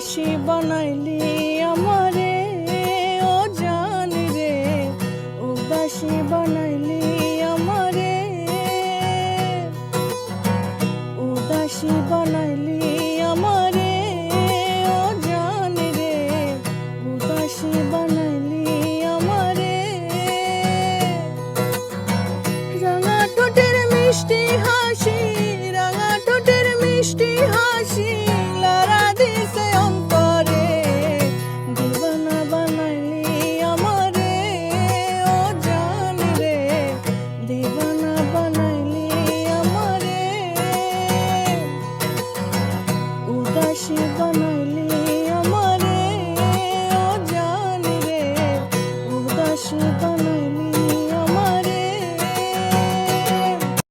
উদাসী বানাইলি আমারে ও জান রে, উদাসী বানাইলি আমারে, উদাসী বানাইলি আমারে ও জান রে, উদাসী বানাইলি আমারে। রাঙা ঠোঁটের মিষ্টি হাসি